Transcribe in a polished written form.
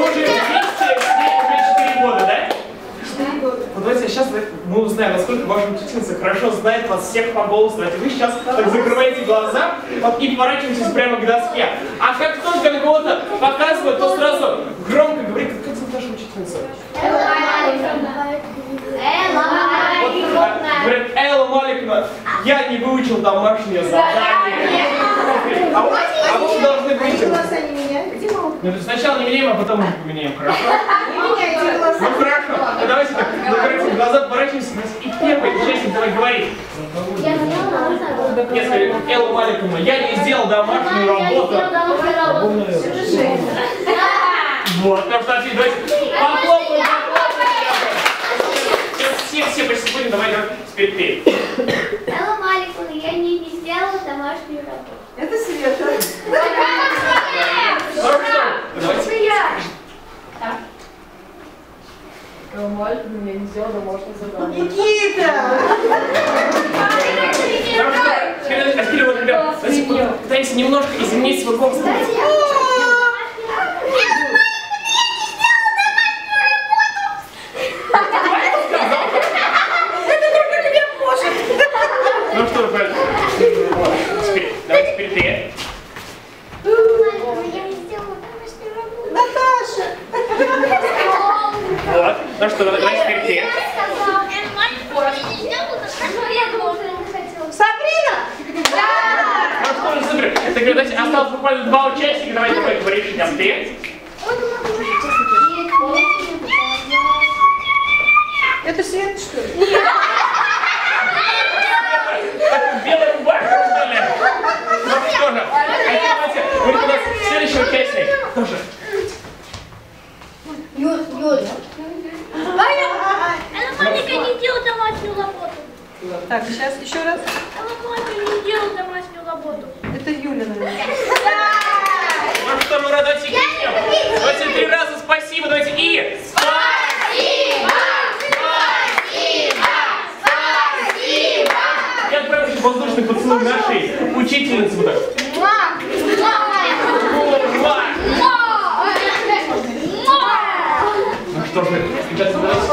уже вместе с ней уже 4 года, да? 4 года. Вот давайте сейчас мы узнаем, насколько ваша учительница хорошо знает вас всех по голосу. Давайте вы сейчас так закрываете глаза вот, и поворачиваетесь прямо к доске. А как только на кого-то показывают, то сразу громко говорит, как зовут наша учительница? Говорит, Элла Маликовна, я не выучил домашнее задание. А вы должны выйти. Ну, сначала не меняем, а потом уже поменяем, хорошо? Не меняйте голоса. Ну хорошо, ну давайте так, закройте глаза, поворачиваемся, и первый участник давай говорит. Я скажу, Элла Маликовна, я не сделал домашнюю работу. Вот, потому что давайте похлопаем. Все почти будем, давай теперь ты. Элла Маликовна, я не сделала домашнюю работу. Это Света. Давайте. Элла Маликовна, я не сделала домашнее задание. Никита! Теперь вот, ребят, пытаемся немножко изменить свой голос. Ну что, давай теперь ты. Я не сделала домашнюю работу. Наташа! Вот. Ну что, давай теперь ты. Я сказала, Элла Маликовна, я не сделала домашнюю работу. Я думала, что я не хотела. Сабрина! Да! Ну что же, супер. Так, давайте, осталось буквально 2 участника. Давайте говоришь, идем ты. Это Света, что ли? Белая рубашка, что ли? Ну что же, давайте, будет у нас следующий участник. Тоже. Юля. Элла Маликовна не делала домашнюю работу. Так, сейчас еще раз. Элла Маликовна не делала домашнюю работу. Это Юля, наверное. Ну что, мы рады всем. Давайте 3 раза спасибо, давайте и... Спасибо! Я отправлю воздушный поцелуй нашей учительницы. Вот так. Ну что же, ребята, давайте